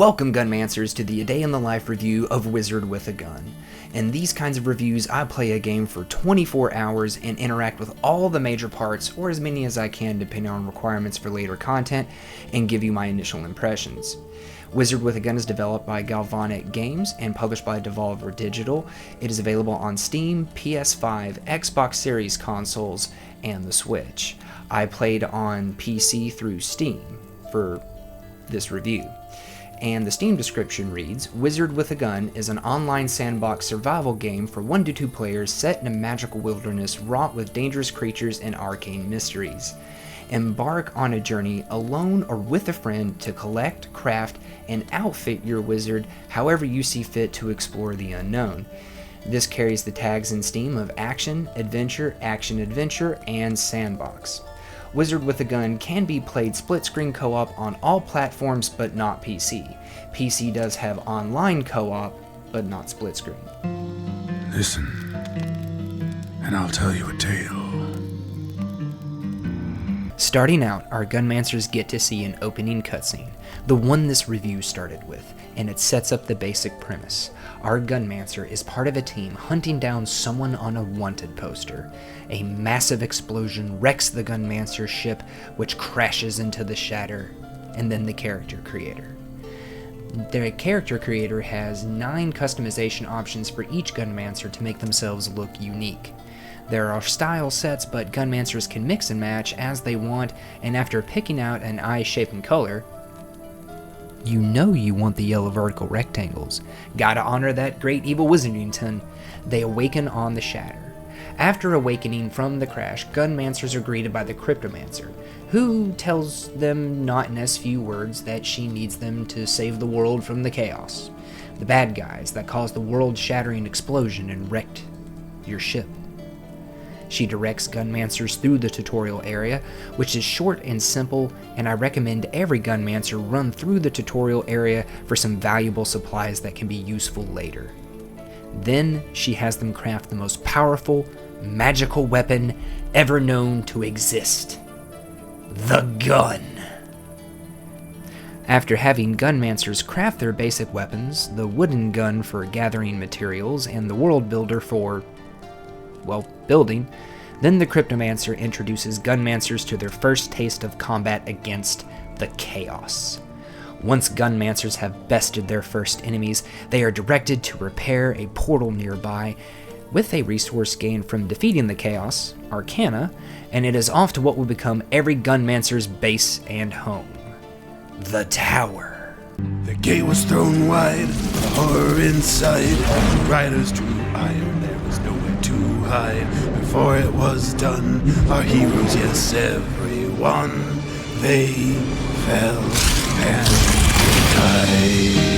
Welcome, Gunmancers, to the A Day in the Life review of Wizard with a Gun. In these kinds of reviews, I play a game for 24 hours and interact with all the major parts, or as many as I can depending on requirements for later content, and give you my initial impressions. Wizard with a Gun is developed by Galvanic Games and published by Devolver Digital. It is available on Steam, PS5, Xbox Series consoles, and the Switch. I played on PC through Steam for this review. And the Steam description reads, Wizard with a Gun is an online sandbox survival game for 1 to 2 players set in a magical wilderness wrought with dangerous creatures and arcane mysteries. Embark on a journey alone or with a friend to collect, craft, and outfit your wizard however you see fit to explore the unknown. This carries the tags in Steam of action, adventure, and sandbox. Wizard with a Gun can be played split-screen co-op on all platforms but not PC. PC does have online co-op, but not split-screen. Listen, and I'll tell you a tale. Starting out, our Gunmancers get to see an opening cutscene, the one this review started with, and it sets up the basic premise. Our Gunmancer is part of a team hunting down someone on a wanted poster. A massive explosion wrecks the Gunmancer ship, which crashes into the shatter, and then the character creator. The character creator has 9 customization options for each Gunmancer to make themselves look unique. There are style sets, but Gunmancers can mix and match as they want, and after picking out an eye shape and color, you know you want the yellow vertical rectangles. Gotta honor that great evil Wizardington. They awaken on the shatter. After awakening from the crash, Gunmancers are greeted by the Cryptomancer, who tells them not in as few words that she needs them to save the world from the chaos. The bad guys that caused the world-shattering explosion and wrecked your ship. She directs Gunmancers through the tutorial area, which is short and simple, and I recommend every Gunmancer run through the tutorial area for some valuable supplies that can be useful later. Then she has them craft the most powerful, magical weapon ever known to exist. The gun. After having Gunmancers craft their basic weapons, the wooden gun for gathering materials and the world builder for, building, then the Cryptomancer introduces Gunmancers to their first taste of combat against the Chaos. Once Gunmancers have bested their first enemies, they are directed to repair a portal nearby with a resource gained from defeating the Chaos, Arcana, and it is off to what will become every Gunmancer's base and home, the Tower. The gate was thrown wide, the horror inside. The riders drew iron, there was nowhere to hide. Before it was done, our heroes, yes, everyone, they fell and died.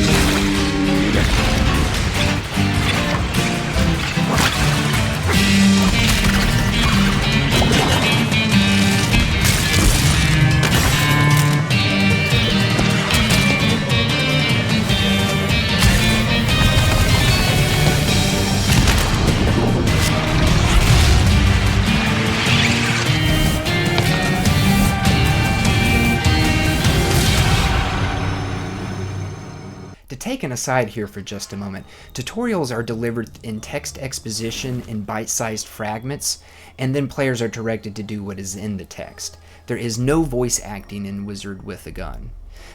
To take an aside here for just a moment, tutorials are delivered in text exposition in bite-sized fragments, and then players are directed to do what is in the text. There is no voice acting in Wizard with a Gun.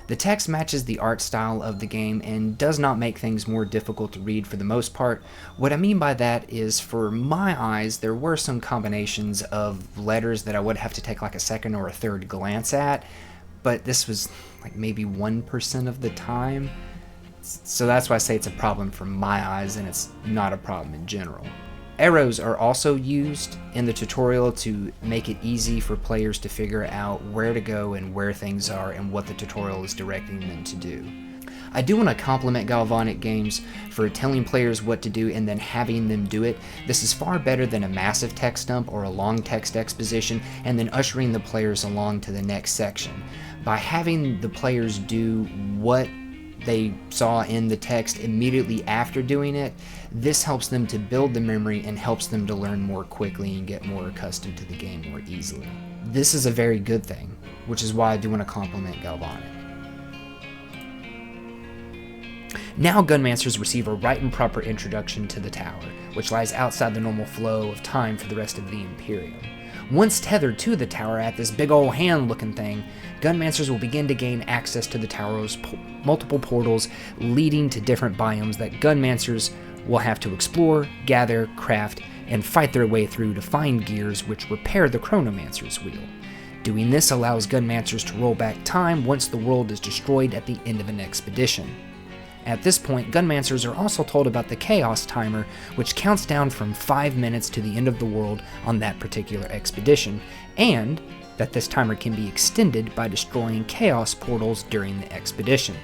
The text matches the art style of the game and does not make things more difficult to read for the most part. What I mean by that is, for my eyes, there were some combinations of letters that I would have to take like a second or a third glance at, but this was like maybe 1% of the time. So that's why I say it's a problem from my eyes, and it's not a problem in general. Arrows are also used in the tutorial to make it easy for players to figure out where to go and where things are and what the tutorial is directing them to do. I do want to compliment Galvanic Games for telling players what to do and then having them do it. This is far better than a massive text dump or a long text exposition and then ushering the players along to the next section. By having the players do what they saw in the text immediately after doing it, this helps them to build the memory and helps them to learn more quickly and get more accustomed to the game more easily. This is a very good thing, which is why I do want to compliment Galvanic. Now Gunmancers receive a right and proper introduction to the tower, which lies outside the normal flow of time for the rest of the Imperium. Once tethered to the tower at this big ol' hand-looking thing, Gunmancers will begin to gain access to the tower's multiple portals leading to different biomes that Gunmancers will have to explore, gather, craft, and fight their way through to find gears which repair the Chronomancer's wheel. Doing this allows Gunmancers to roll back time once the world is destroyed at the end of an expedition. At this point, Gunmancers are also told about the Chaos Timer, which counts down from 5 minutes to the end of the world on that particular expedition, and that this timer can be extended by destroying Chaos portals during the expedition.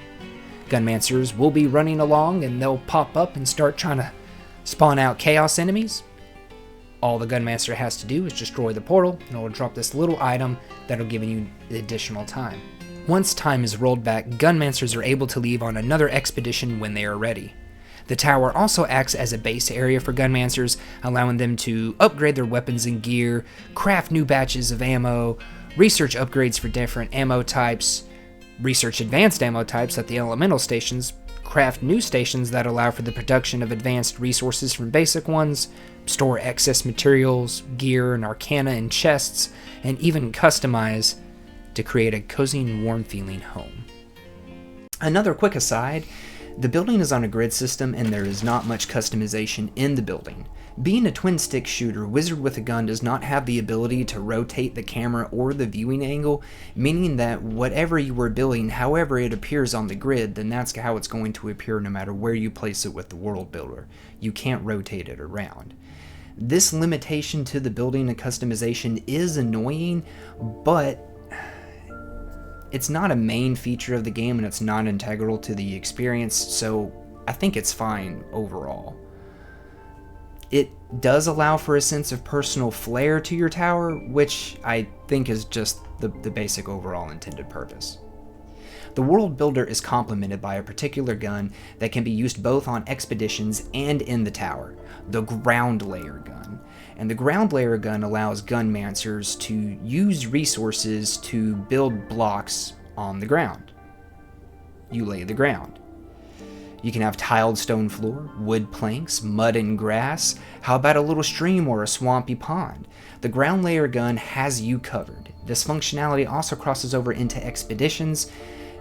Gunmancers will be running along and they'll pop up and start trying to spawn out Chaos enemies. All the Gunmancer has to do is destroy the portal, and it'll drop this little item that'll give you additional time. Once time is rolled back, Gunmancers are able to leave on another expedition when they are ready. The tower also acts as a base area for Gunmancers, allowing them to upgrade their weapons and gear, craft new batches of ammo, research upgrades for different ammo types, research advanced ammo types at the elemental stations, craft new stations that allow for the production of advanced resources from basic ones, store excess materials, gear, and arcana in chests, and even customize to create a cozy and warm feeling home. Another quick aside, the building is on a grid system and there is not much customization in the building. Being a twin stick shooter, Wizard with a Gun does not have the ability to rotate the camera or the viewing angle, meaning that whatever you are building, however it appears on the grid, then that's how it's going to appear no matter where you place it with the world builder. You can't rotate it around. This limitation to the building and customization is annoying, but it's not a main feature of the game and it's not integral to the experience, so I think it's fine overall. It does allow for a sense of personal flair to your tower, which I think is just the basic overall intended purpose. The world builder is complemented by a particular gun that can be used both on expeditions and in the tower, the ground layer gun. And the ground layer gun allows Gunmancers to use resources to build blocks on the ground. You lay the ground. You can have tiled stone floor, wood planks, mud and grass. How about a little stream or a swampy pond? The ground layer gun has you covered. This functionality also crosses over into expeditions,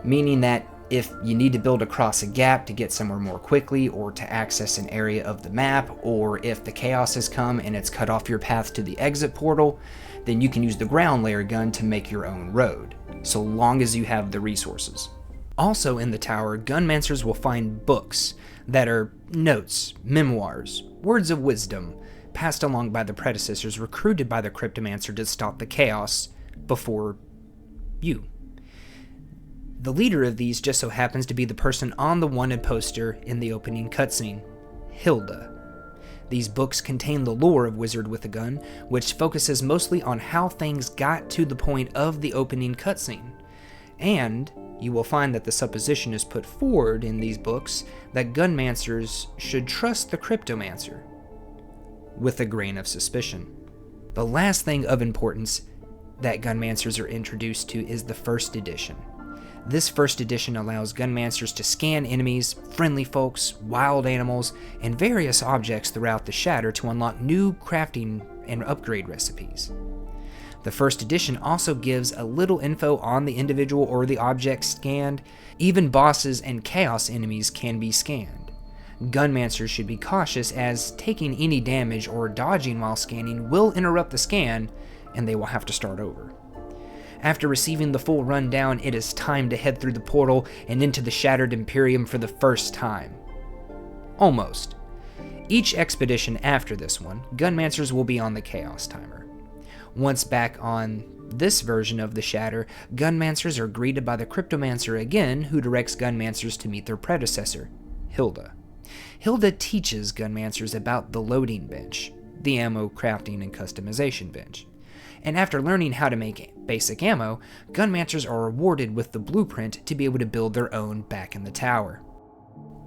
meaning that if you need to build across a gap to get somewhere more quickly or to access an area of the map, or if the chaos has come and it's cut off your path to the exit portal, then you can use the ground layer gun to make your own road, so long as you have the resources. Also in the tower, Gunmancers will find books that are notes, memoirs, words of wisdom, passed along by the predecessors recruited by the Cryptomancer to stop the chaos before you. The leader of these just so happens to be the person on the wanted poster in the opening cutscene, Hilda. These books contain the lore of Wizard with a Gun, which focuses mostly on how things got to the point of the opening cutscene. And you will find that the supposition is put forward in these books that Gunmancers should trust the Cryptomancer, with a grain of suspicion. The last thing of importance that Gunmancers are introduced to is the first edition. This first edition allows Gunmancers to scan enemies, friendly folks, wild animals, and various objects throughout the Shatter to unlock new crafting and upgrade recipes. The first edition also gives a little info on the individual or the object scanned. Even bosses and chaos enemies can be scanned. Gunmancers should be cautious, as taking any damage or dodging while scanning will interrupt the scan and they will have to start over. After receiving the full rundown, it is time to head through the portal and into the Shattered Imperium for the first time. Almost. Each expedition after this one, Gunmancers will be on the Chaos Timer. Once back on this version of the Shatter, Gunmancers are greeted by the Cryptomancer again, who directs Gunmancers to meet their predecessor, Hilda. Hilda teaches Gunmancers about the loading bench, the ammo crafting and customization bench. And after learning how to make basic ammo, Gunmancers are rewarded with the blueprint to be able to build their own back in the tower.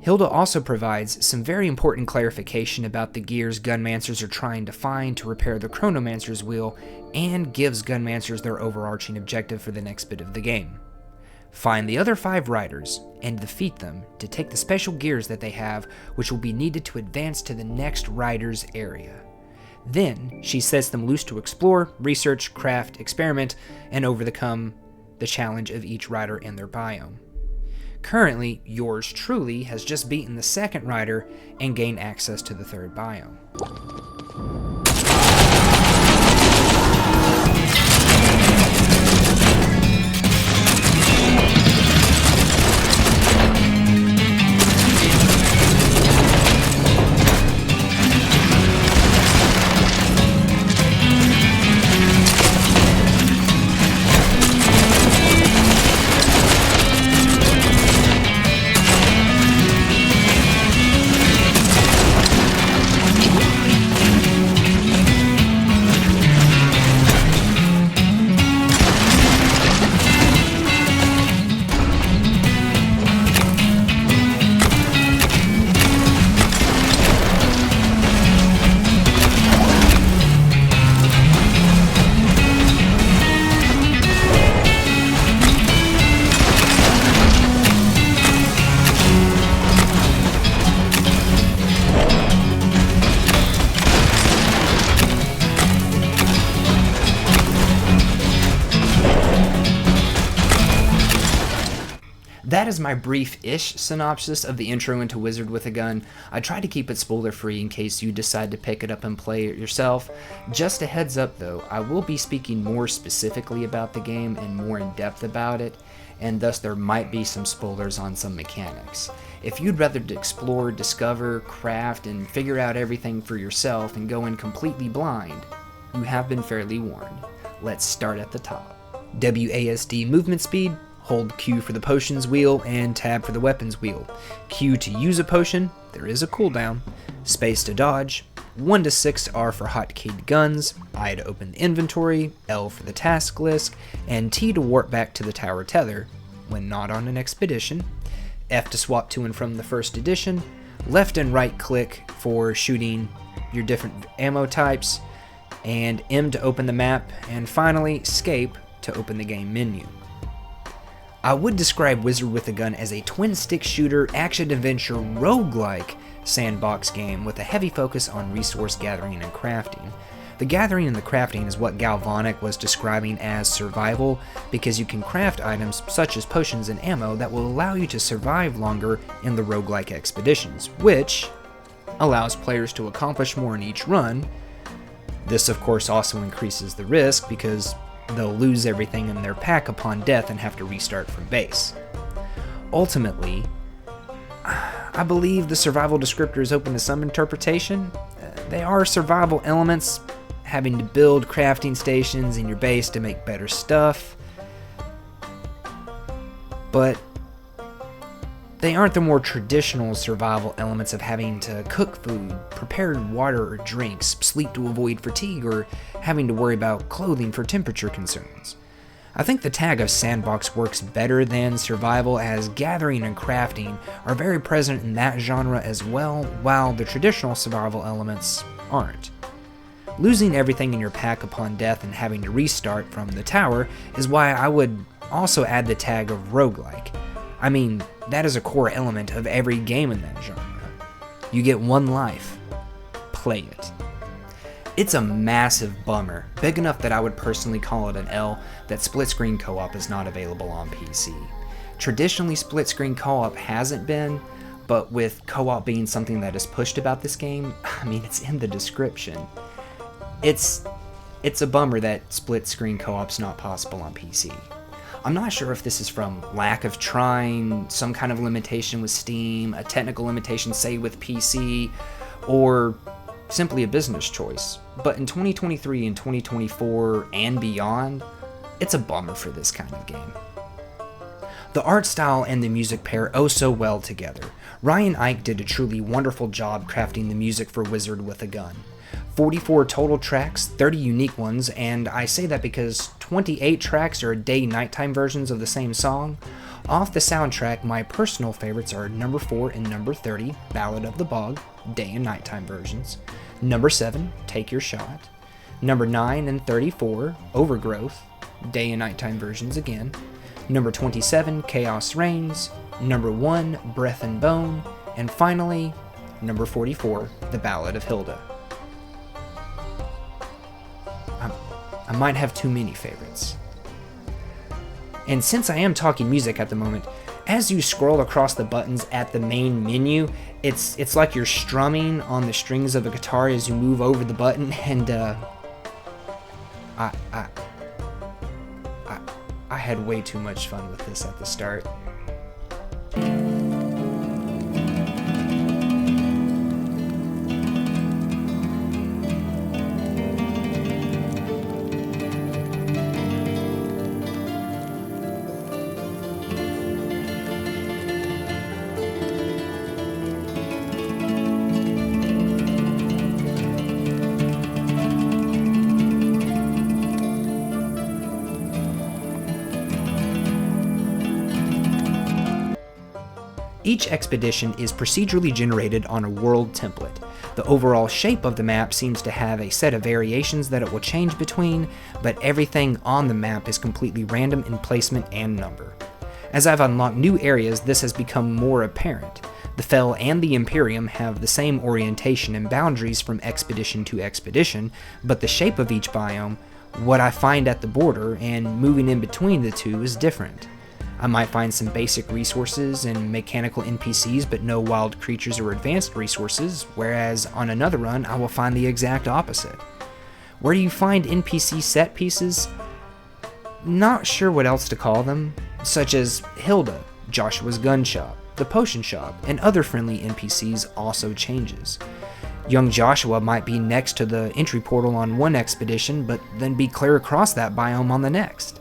Hilda also provides some very important clarification about the gears Gunmancers are trying to find to repair the Chronomancer's wheel, and gives Gunmancers their overarching objective for the next bit of the game. Find the other 5 riders and defeat them to take the special gears that they have, which will be needed to advance to the next rider's area. Then she sets them loose to explore, research, craft, experiment, and overcome the challenge of each rider and their biome. Currently, yours truly has just beaten the second rider and gained access to the third biome. That is my brief-ish synopsis of the intro into Wizard with a Gun. I try to keep it spoiler-free in case you decide to pick it up and play it yourself. Just a heads up though, I will be speaking more specifically about the game and more in depth about it, and thus there might be some spoilers on some mechanics. If you'd rather explore, discover, craft, and figure out everything for yourself and go in completely blind, you have been fairly warned. Let's start at the top. WASD movement speed. Hold Q for the potions wheel and tab for the weapons wheel. Q to use a potion, there is a cooldown. Space to dodge. 1 to 6 are for hotkeyed guns. I to open the inventory, L for the task list, and T to warp back to the tower tether when not on an expedition. F to swap to and from the first edition. Left and right click for shooting your different ammo types. And M to open the map. And finally, escape to open the game menu. I would describe Wizard with a Gun as a twin-stick shooter, action-adventure, roguelike sandbox game with a heavy focus on resource gathering and crafting. The gathering and the crafting is what Galvanic was describing as survival, because you can craft items such as potions and ammo that will allow you to survive longer in the roguelike expeditions, which allows players to accomplish more in each run. This of course also increases the risk because they'll lose everything in their pack upon death and have to restart from base. Ultimately, I believe the survival descriptor is open to some interpretation. They are survival elements, having to build crafting stations in your base to make better stuff, but they aren't the more traditional survival elements of having to cook food, prepare water or drinks, sleep to avoid fatigue, or having to worry about clothing for temperature concerns. I think the tag of sandbox works better than survival, as gathering and crafting are very present in that genre as well, while the traditional survival elements aren't. Losing everything in your pack upon death and having to restart from the tower is why I would also add the tag of roguelike. I mean, that is a core element of every game in that genre. You get one life. Play it. It's a massive bummer, big enough that I would personally call it an L, that split-screen co-op is not available on PC. Traditionally, split-screen co-op hasn't been, but with co-op being something that is pushed about this game, I mean, it's in the description. It's a bummer that split-screen co-op's not possible on PC. I'm not sure if this is from lack of trying, some kind of limitation with Steam, a technical limitation, say, with PC, or simply a business choice. But in 2023 and 2024 and beyond, it's a bummer for this kind of game. The art style and the music pair oh so well together. Ryan Ike did a truly wonderful job crafting the music for Wizard with a Gun. 44 total tracks, 30 unique ones, and I say that because 28 tracks are day-nighttime versions of the same song. Off the soundtrack, my personal favorites are number 4 and number 30, Ballad of the Bog, day and nighttime versions. Number 7, Take Your Shot. Number 9 and 34, Overgrowth, day and nighttime versions again. Number 27, Chaos Reigns. Number 1, Breath and Bone. And finally, number 44, The Ballad of Hilda. I might have too many favorites. And since I am talking music at the moment, as you scroll across the buttons at the main menu, it's like you're strumming on the strings of a guitar as you move over the button, and I had way too much fun with this at the start. Each expedition is procedurally generated on a world template. The overall shape of the map seems to have a set of variations that it will change between, but everything on the map is completely random in placement and number. As I've unlocked new areas, this has become more apparent. The Fel and the Imperium have the same orientation and boundaries from expedition to expedition, but the shape of each biome, what I find at the border, and moving in between the two is different. I might find some basic resources and mechanical NPCs, but no wild creatures or advanced resources, whereas on another run I will find the exact opposite. Where do you find NPC set pieces? Not sure what else to call them, such as Hilda, Joshua's gun shop, the potion shop, and other friendly NPCs also changes. Young Joshua might be next to the entry portal on one expedition, but then be clear across that biome on the next.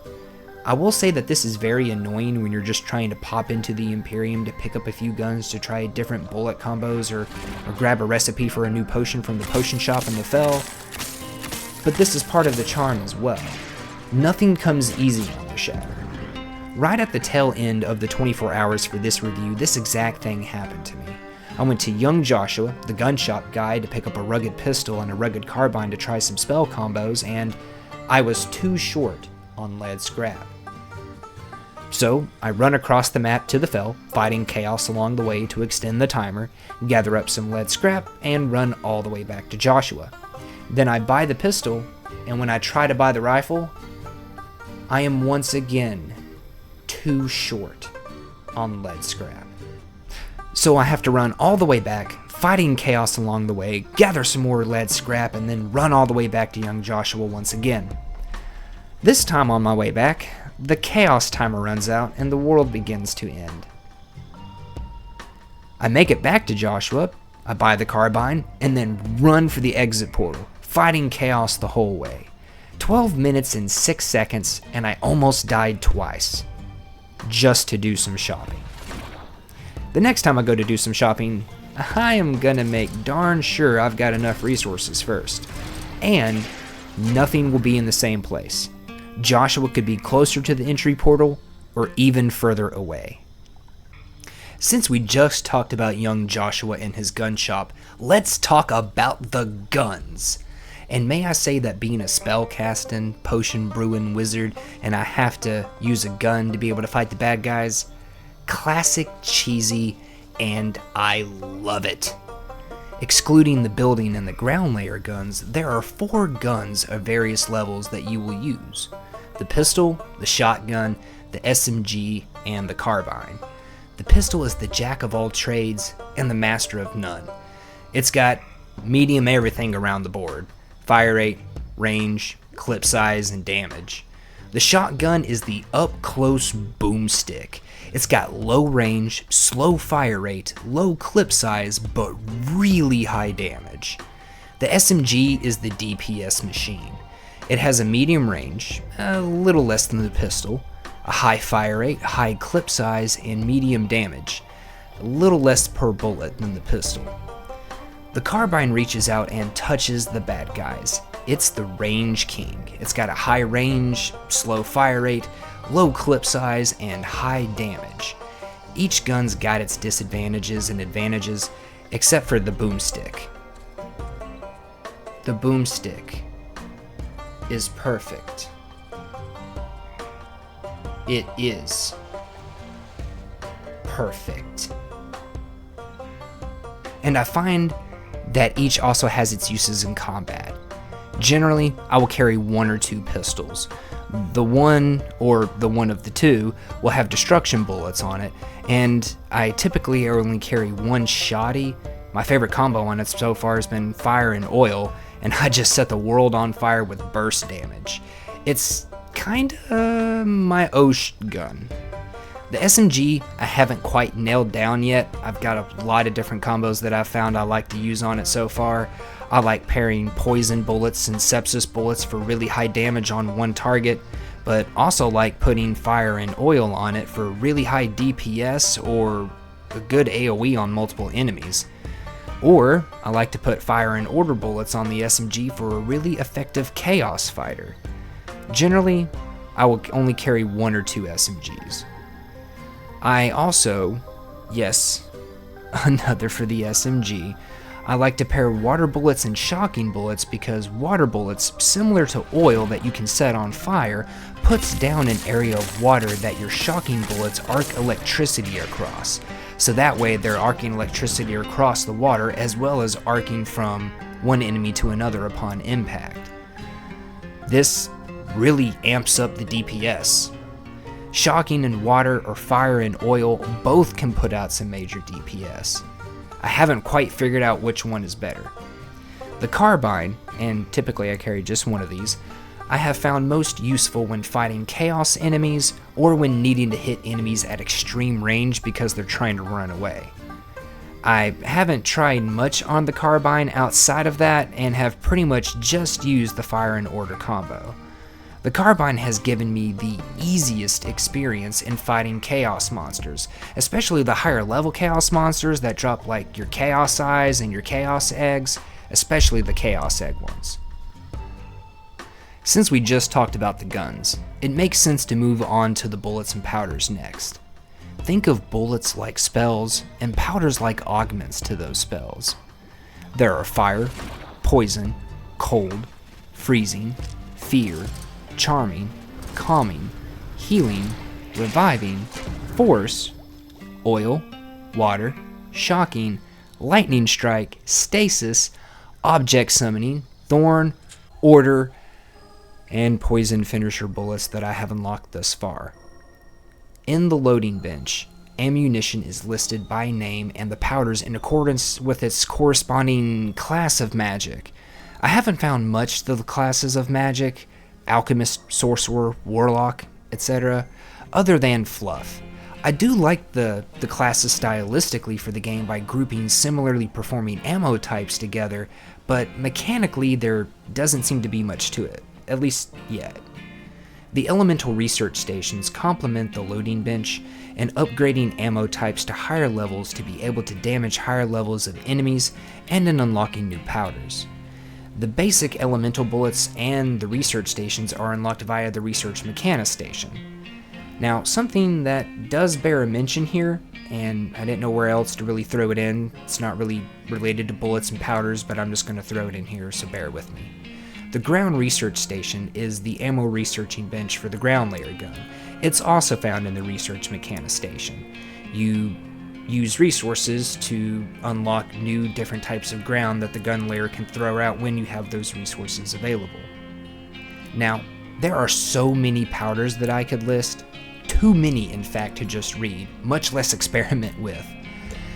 I will say that this is very annoying when you're just trying to pop into the Imperium to pick up a few guns to try different bullet combos or grab a recipe for a new potion from the potion shop in the Fel, but this is part of the charm as well. Nothing comes easy on the Shatter. Right at the tail end of the 24 hours for this review, this exact thing happened to me. I went to Young Joshua, the gun shop guy, to pick up a rugged pistol and a rugged carbine to try some spell combos, and I was too short on lead scrap. So I run across the map to the Fel, fighting chaos along the way to extend the timer, gather up some lead scrap, and run all the way back to Joshua. Then I buy the pistol, and when I try to buy the rifle, I am once again too short on lead scrap. So I have to run all the way back, fighting chaos along the way, gather some more lead scrap, and then run all the way back to Young Joshua once again. This time on my way back, the chaos timer runs out and the world begins to end. I make it back to Joshua, I buy the carbine, and then run for the exit portal, fighting chaos the whole way. 12 minutes and 6 seconds, and I almost died twice, just to do some shopping. The next time I go to do some shopping, I am gonna make darn sure I've got enough resources first, and nothing will be in the same place. Joshua could be closer to the entry portal or even further away. Since we just talked about young Joshua and his gun shop, let's talk about the guns. And may I say that being a spellcasting, potion brewing wizard, and I have to use a gun to be able to fight the bad guys, classic, cheesy, and I love it. Excluding the building and the ground layer guns, there are 4 guns of various levels that you will use. The pistol, the shotgun, the SMG, and the carbine. The pistol is the jack of all trades and the master of none. It's got medium everything around the board: fire rate, range, clip size, and damage. The shotgun is the up-close boomstick. It's got low range, slow fire rate, low clip size, but really high damage. The SMG is the DPS machine. It has a medium range, a little less than the pistol, a high fire rate, high clip size, and medium damage, a little less per bullet than the pistol. The carbine reaches out and touches the bad guys. It's the range king. It's got a high range, slow fire rate, low clip size, and high damage. Each gun's got its disadvantages and advantages, except for the boomstick. The boomstick is perfect. It is perfect. And I find that each also has its uses in combat. Generally, I will carry one or two pistols. The one of the two will have destruction bullets on it, and I typically only carry one shotty. My favorite combo on it so far has been fire and oil, and I just set the world on fire with burst damage. It's kinda my Osh gun. The SMG I haven't quite nailed down yet. I've got a lot of different combos that I've found I like to use on it so far. I like pairing poison bullets and sepsis bullets for really high damage on one target, but also like putting fire and oil on it for really high DPS or a good AoE on multiple enemies. Or I like to put fire and order bullets on the SMG for a really effective chaos fighter. Generally, I will only carry one or two SMGs. I also, yes, another for the SMG, I like to pair water bullets and shocking bullets because water bullets, similar to oil that you can set on fire, puts down an area of water that your shocking bullets arc electricity across. So that way they're arcing electricity across the water as well as arcing from one enemy to another upon impact. This really amps up the DPS. Shocking and water or fire and oil both can put out some major DPS. I haven't quite figured out which one is better. The carbine, and typically I carry just one of these, I have found most useful when fighting chaos enemies or when needing to hit enemies at extreme range because they're trying to run away. I haven't tried much on the carbine outside of that and have pretty much just used the fire and order combo. The carbine has given me the easiest experience in fighting chaos monsters, especially the higher level chaos monsters that drop like your chaos eyes and your chaos eggs, especially the chaos egg ones. Since we just talked about the guns, it makes sense to move on to the bullets and powders next. Think of bullets like spells and powders like augments to those spells. There are fire, poison, cold, freezing, fear, charming, calming, healing, reviving, force, oil, water, shocking, lightning strike, stasis, object summoning, thorn, order, and poison finisher bullets that I have unlocked thus far. In the loading bench, ammunition is listed by name and the powders in accordance with its corresponding class of magic. I haven't found much to the classes of magic, alchemist, sorcerer, warlock, etc., other than fluff. I do like the classes stylistically for the game by grouping similarly performing ammo types together, but mechanically there doesn't seem to be much to it, at least yet. The elemental research stations complement the loading bench and upgrading ammo types to higher levels to be able to damage higher levels of enemies and in unlocking new powders. The basic elemental bullets and the research stations are unlocked via the research mechana station. Now, something that does bear a mention here, and I didn't know where else to really throw it in, it's not really related to bullets and powders, but I'm just going to throw it in here, so bear with me. The ground research station is the ammo researching bench for the ground layer gun. It's also found in the research mechana station. You use resources to unlock new different types of ground that the gun layer can throw out when you have those resources available. Now, there are so many powders that I could list, too many in fact to just read, much less experiment with.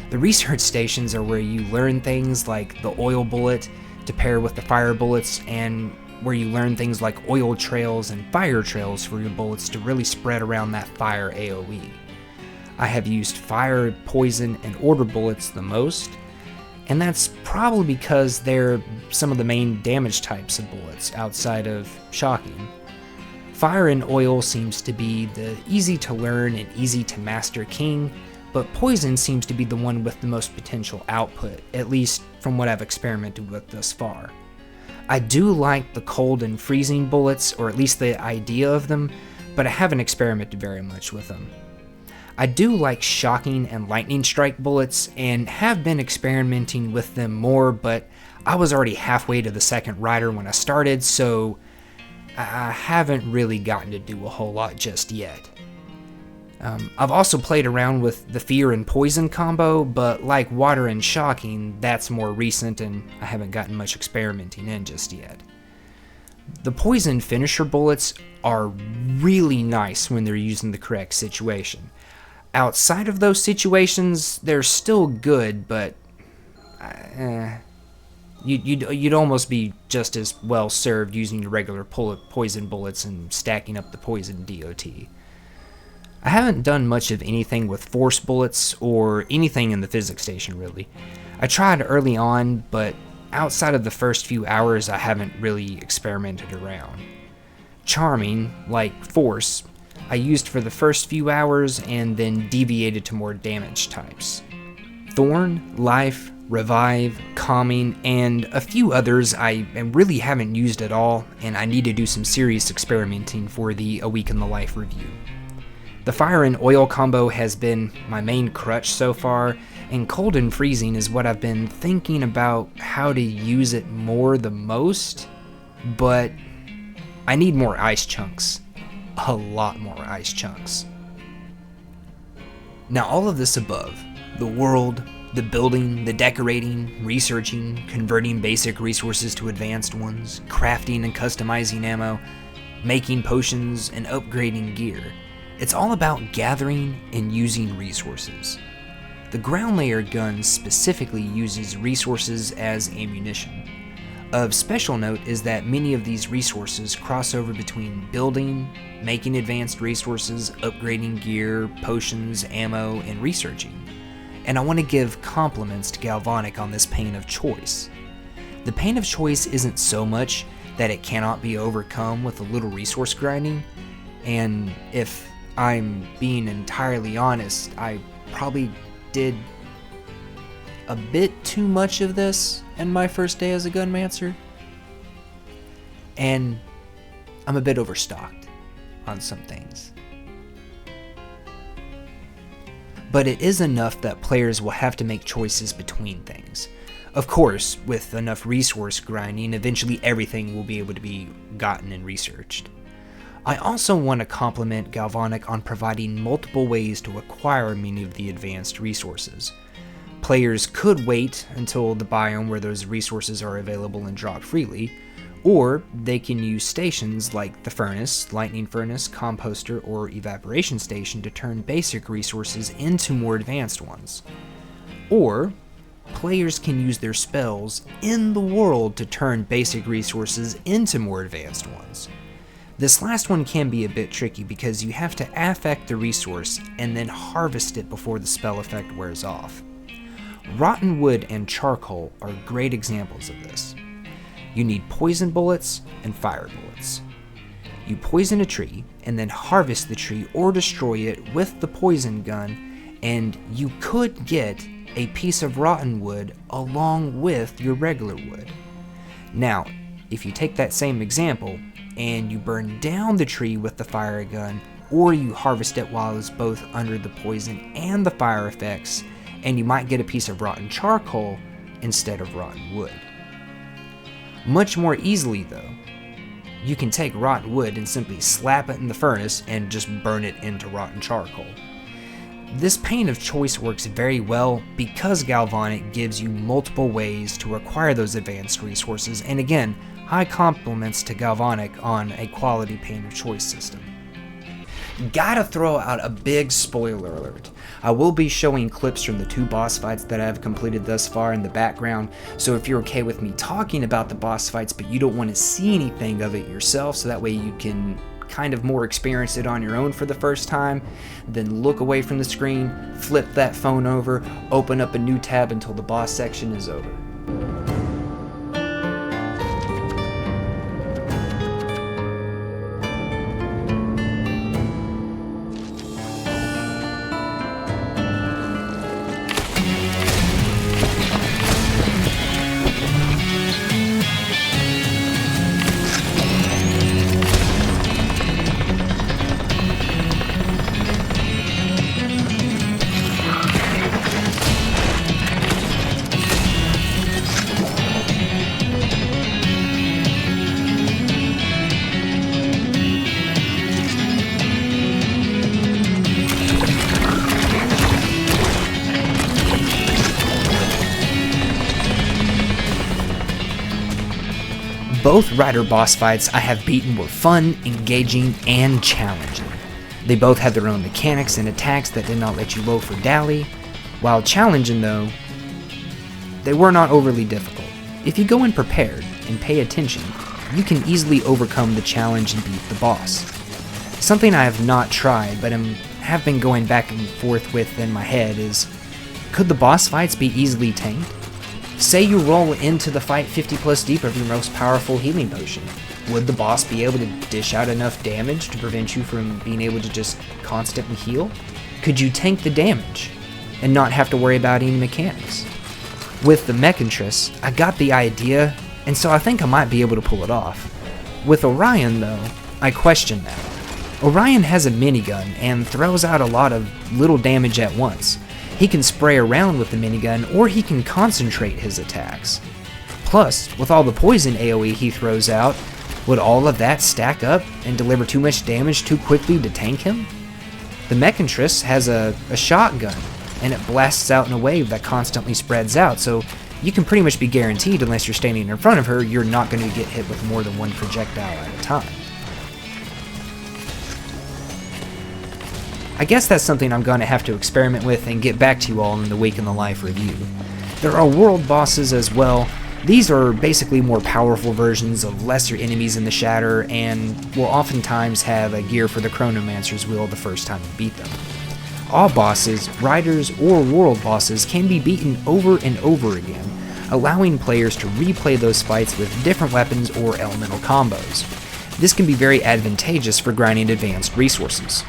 The research stations are where you learn things like the oil bullet to pair with the fire bullets, and where you learn things like oil trails and fire trails for your bullets to really spread around that fire AoE. I have used fire, poison, and order bullets the most, and that's probably because they're some of the main damage types of bullets outside of shocking. Fire and oil seems to be the easy to learn and easy to master king, but poison seems to be the one with the most potential output, at least from what I've experimented with thus far. I do like the cold and freezing bullets, or at least the idea of them, but I haven't experimented very much with them. I do like shocking and lightning strike bullets, and have been experimenting with them more, but I was already halfway to the second rider when I started, so I haven't really gotten to do a whole lot just yet. I've also played around with the fear and poison combo, but like water and shocking, that's more recent and I haven't gotten much experimenting in just yet. The poison finisher bullets are really nice when they're used in the correct situation. Outside of those situations, they're still good, but you'd almost be just as well served using your regular poison bullets and stacking up the poison DOT. I haven't done much of anything with force bullets or anything in the physics station, really. I tried early on, but outside of the first few hours, I haven't really experimented around. Charming, like force, I used for the first few hours and then deviated to more damage types. Thorn, life, revive, calming, and a few others I really haven't used at all, and I need to do some serious experimenting for the A Week in the Life review. The fire and oil combo has been my main crutch so far, and cold and freezing is what I've been thinking about how to use it more the most, but I need more ice chunks. A lot more ice chunks. Now all of this above, the world, the building, the decorating, researching, converting basic resources to advanced ones, crafting and customizing ammo, making potions, and upgrading gear, it's all about gathering and using resources. The ground layer gun specifically uses resources as ammunition. Of special note is that many of these resources cross over between building, making advanced resources, upgrading gear, potions, ammo, and researching. And I want to give compliments to Galvanic on this pain of choice. The pain of choice isn't so much that it cannot be overcome with a little resource grinding, and if I'm being entirely honest, I probably did a bit too much of this in my first day as a Gunmancer, and I'm a bit overstocked on some things. But it is enough that players will have to make choices between things. Of course, with enough resource grinding, eventually everything will be able to be gotten and researched. I also want to compliment Galvanic on providing multiple ways to acquire many of the advanced resources. Players could wait until the biome where those resources are available and drop freely, or they can use stations like the furnace, lightning furnace, composter, or evaporation station to turn basic resources into more advanced ones. Or players can use their spells in the world to turn basic resources into more advanced ones. This last one can be a bit tricky because you have to affect the resource and then harvest it before the spell effect wears off. Rotten wood and charcoal are great examples of this. You need poison bullets and fire bullets. You poison a tree and then harvest the tree or destroy it with the poison gun, and you could get a piece of rotten wood along with your regular wood. Now, if you take that same example and you burn down the tree with the fire gun, or you harvest it while it's both under the poison and the fire effects, and you might get a piece of rotten charcoal instead of rotten wood. Much more easily though, you can take rotten wood and simply slap it in the furnace and just burn it into rotten charcoal. This pain of choice works very well because Galvanic gives you multiple ways to acquire those advanced resources, and again, high compliments to Galvanic on a quality pain of choice system. Gotta throw out a big spoiler alert. I will be showing clips from the 2 boss fights that I have completed thus far in the background, so if you're okay with me talking about the boss fights but you don't want to see anything of it yourself, so that way you can kind of more experience it on your own for the first time, then look away from the screen, flip that phone over, open up a new tab until the boss section is over. Both Rider boss fights I have beaten were fun, engaging, and challenging. They both had their own mechanics and attacks that did not let you loaf or dally. While challenging though, they were not overly difficult. If you go in prepared and pay attention, you can easily overcome the challenge and beat the boss. Something I have not tried, but have been going back and forth with in my head is, could the boss fights be easily tamed? Say you roll into the fight 50 plus deep of your most powerful healing potion. Would the boss be able to dish out enough damage to prevent you from being able to just constantly heal? Could you tank the damage and not have to worry about any mechanics? With the Mechantress, I got the idea, and so I think I might be able to pull it off. With Orion though, I question that. Orion has a minigun and throws out a lot of little damage at once. He can spray around with the minigun, or he can concentrate his attacks. Plus, with all the poison AoE he throws out, would all of that stack up and deliver too much damage too quickly to tank him? The Mechantress has a shotgun, and it blasts out in a wave that constantly spreads out, so you can pretty much be guaranteed, unless you're standing in front of her, you're not going to get hit with more than one projectile at a time. I guess that's something I'm going to have to experiment with and get back to you all in the Week in the Life review. There are world bosses as well. These are basically more powerful versions of lesser enemies in the Shatter, and will oftentimes have a gear for the Chronomancer's wheel the first time you beat them. All bosses, riders, or world bosses can be beaten over and over again, allowing players to replay those fights with different weapons or elemental combos. This can be very advantageous for grinding advanced resources.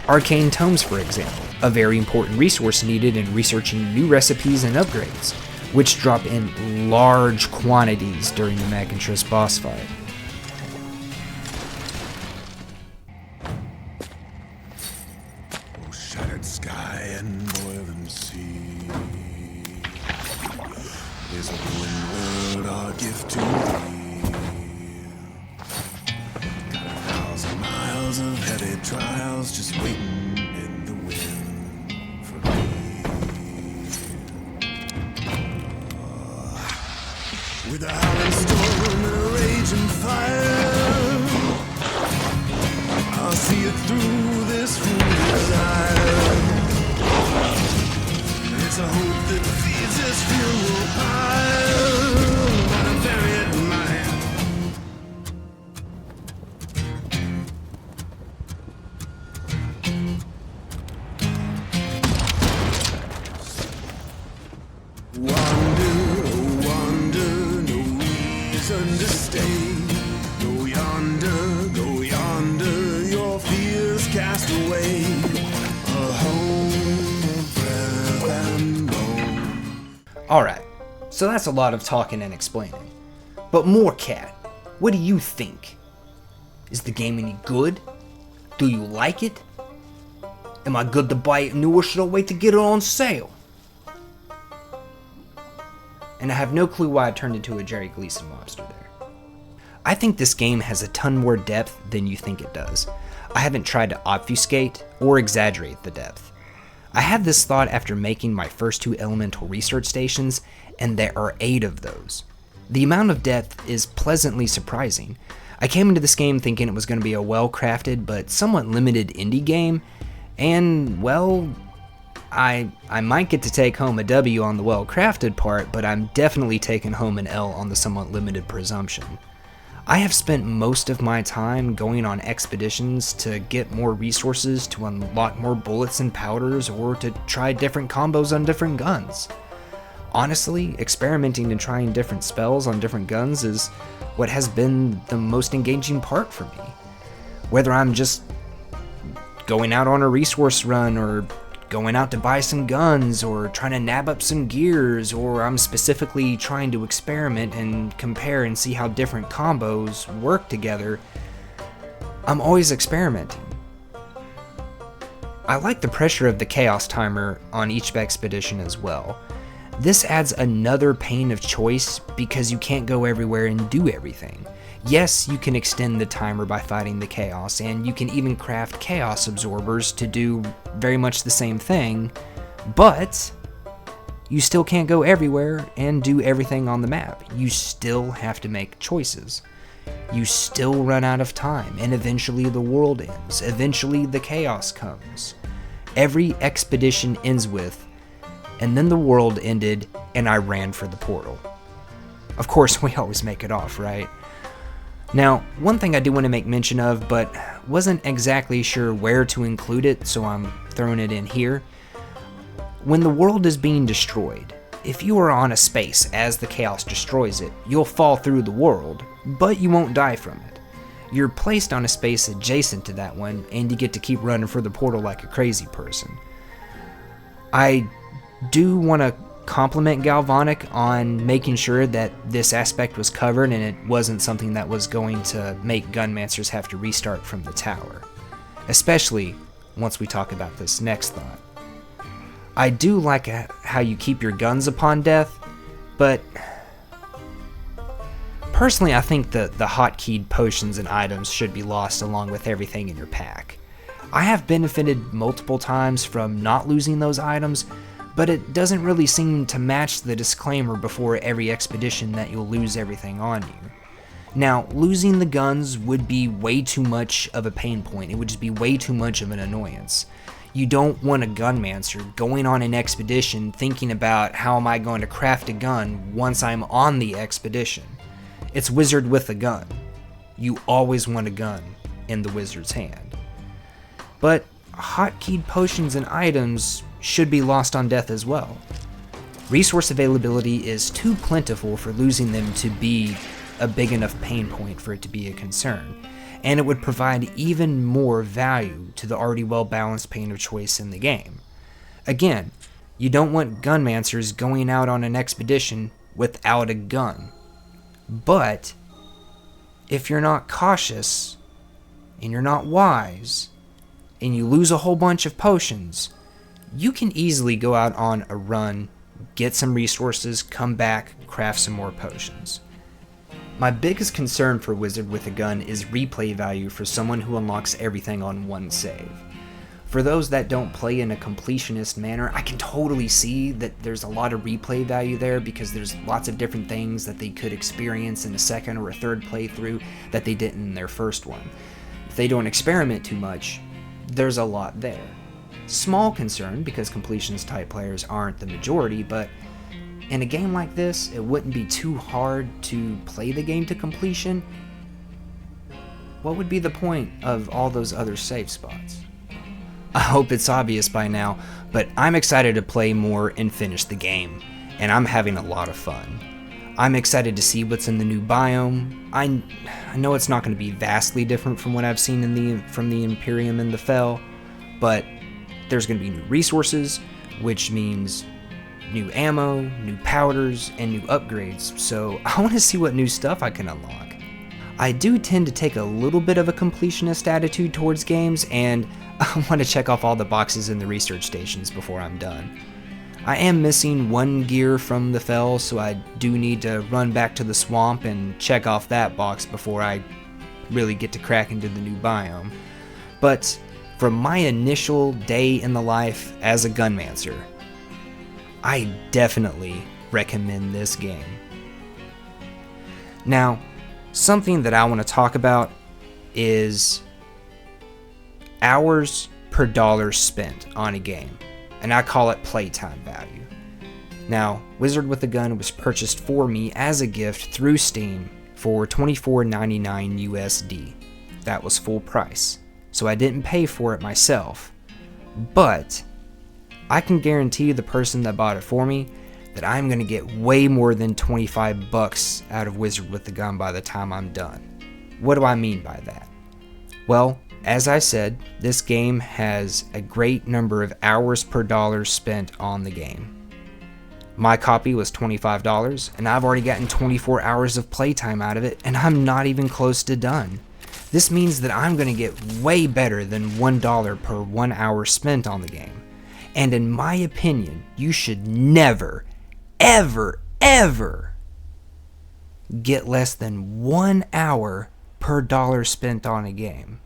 Arcane Tomes, for example, a very important resource needed in researching new recipes and upgrades, which drop in large quantities during the Mechantress boss fight. Oh, shattered sky and boiling sea. There's a ruined world, our gift to thee. Got 1,000 miles of heavy trials just waiting in the wind for me. With a howling storm and a raging fire, I'll see it through this fool's desire. It's a hope that feeds this funeral pyre, but I bury it in my hand. Wander, oh wander, no reason to stay. Go yonder, your fears cast away. A home of breath and bone. Alright, so that's a lot of talking and explaining. But more Cat, what do you think? Is the game any good? Do you like it? Am I good to buy it new, or should I wait to get it on sale? And I have no clue why I turned into a Jerry Gleason mobster there. I think this game has a ton more depth than you think it does. I haven't tried to obfuscate or exaggerate the depth. I had this thought after making my first 2 elemental research stations, and there are 8 of those. The amount of depth is pleasantly surprising. I came into this game thinking it was going to be a well-crafted but somewhat limited indie game, and well, I might get to take home a W on the well-crafted part, but I'm definitely taking home an L on the somewhat limited presumption. I have spent most of my time going on expeditions to get more resources, to unlock more bullets and powders, or to try different combos on different guns. Honestly, experimenting and trying different spells on different guns is what has been the most engaging part for me. Whether I'm just going out on a resource run, or going out to buy some guns, or trying to nab up some gears, or I'm specifically trying to experiment and compare and see how different combos work together, I'm always experimenting. I like the pressure of the chaos timer on each expedition as well. This adds another pain of choice because you can't go everywhere and do everything. Yes, you can extend the timer by fighting the chaos, and you can even craft chaos absorbers to do very much the same thing, but you still can't go everywhere and do everything on the map. You still have to make choices. you still run out of time, and eventually the world ends. Eventually the chaos comes. Every expedition ends with, and then the world ended, and I ran for the portal. Of course, we always make it off, right? Now, one thing I do want to make mention of, but wasn't exactly sure where to include it, so I'm throwing it in here. When the world is being destroyed, if you are on a space as the chaos destroys it, you'll fall through the world, but you won't die from it. You're placed on a space adjacent to that one, and you get to keep running for the portal like a crazy person. I do want to compliment Galvanic on making sure that this aspect was covered and it wasn't something that was going to make Gunmancers have to restart from the tower. Especially once we talk about this next thought. I do like how you keep your guns upon death, but personally I think the hotkeyed potions and items should be lost along with everything in your pack. I have benefited multiple times from not losing those items, but it doesn't really seem to match the disclaimer before every expedition that you'll lose everything on you. Now, losing the guns would be way too much of a pain point. It would just be way too much of an annoyance. You don't want a Gunmancer going on an expedition thinking about how am I going to craft a gun once I'm on the expedition. It's wizard with a gun. You always want a gun in the wizard's hand. But hotkeyed potions and items should be lost on death as well. Resource availability is too plentiful for losing them to be a big enough pain point for it to be a concern, and it would provide even more value to the already well-balanced pain of choice in the game. Again, you don't want Gunmancers going out on an expedition without a gun. But if you're not cautious, and you're not wise, and you lose a whole bunch of potions, you can easily go out on a run, get some resources, come back, craft some more potions. My biggest concern for Wizard with a Gun is replay value for someone who unlocks everything on one save. For those that don't play in a completionist manner, I can totally see that there's a lot of replay value there because there's lots of different things that they could experience in a second or a third playthrough that they didn't in their first one. If they don't experiment too much, there's a lot there. Small concern because completionist type players aren't the majority, but in a game like this, it wouldn't be too hard to play the game to completion. What would be the point of all those other save spots? I hope it's obvious by now, but I'm excited to play more and finish the game, and I'm having a lot of fun. I'm excited to see what's in the new biome. I know it's not going to be vastly different from what I've seen from the Imperium and the Fel, but there's going to be new resources, which means new ammo, new powders, and new upgrades, so I want to see what new stuff I can unlock. I do tend to take a little bit of a completionist attitude towards games, and I want to check off all the boxes in the research stations before I'm done. I am missing one gear from the Fel, so I do need to run back to the swamp and check off that box before I really get to crack into the new biome. But from my initial day in the life as a Gunmancer, I definitely recommend this game. Now, something that I want to talk about is hours per dollar spent on a game, and I call it playtime value. Now, Wizard with a Gun was purchased for me as a gift through Steam for $24.99 USD. That was full price, so I didn't pay for it myself, but I can guarantee the person that bought it for me that I'm going to get way more than $25 out of Wizard with the Gun by the time I'm done. What do I mean by that? Well, as I said, this game has a great number of hours per dollar spent on the game. My copy was $25, and I've already gotten 24 hours of playtime out of it, and I'm not even close to done. This means that I'm going to get way better than $1 per 1 hour spent on the game. And in my opinion, you should never, ever, ever get less than 1 hour per dollar spent on a game.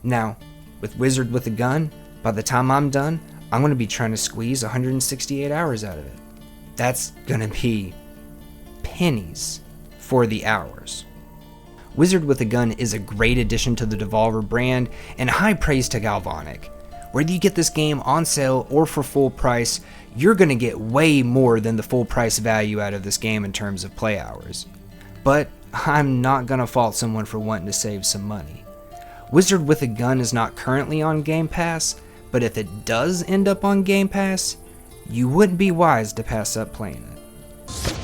Now, with Wizard with a Gun, by the time I'm done, I'm going to be trying to squeeze 168 hours out of it. That's going to be pennies for the hours. Wizard with a Gun is a great addition to the Devolver brand, and high praise to Galvanic. Whether you get this game on sale or for full price, you're going to get way more than the full price value out of this game in terms of play hours. But I'm not going to fault someone for wanting to save some money. Wizard with a Gun is not currently on Game Pass, but if it does end up on Game Pass, you wouldn't be wise to pass up playing it.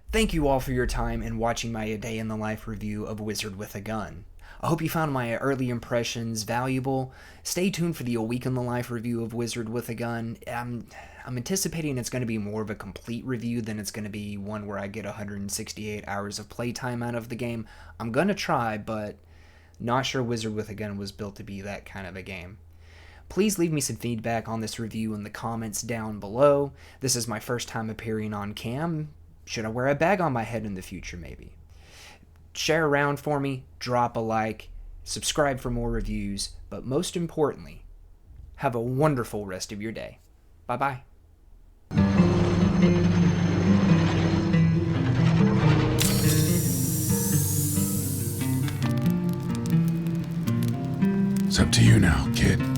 Thank you all for your time and watching my day in the life review of Wizard with a Gun. I hope you found my early impressions valuable. Stay tuned for the A Week in the Life review of Wizard with a Gun. I'm anticipating it's going to be more of a complete review than it's going to be one where I get 168 hours of playtime out of the game. I'm going to try, but not sure Wizard with a Gun was built to be that kind of a game. Please leave me some feedback on this review in the comments down below. This is my first time appearing on cam. Should I wear a bag on my head in the future, maybe? Share around for me, drop a like, subscribe for more reviews, but most importantly, have a wonderful rest of your day. Bye-bye. It's up to you now, kid.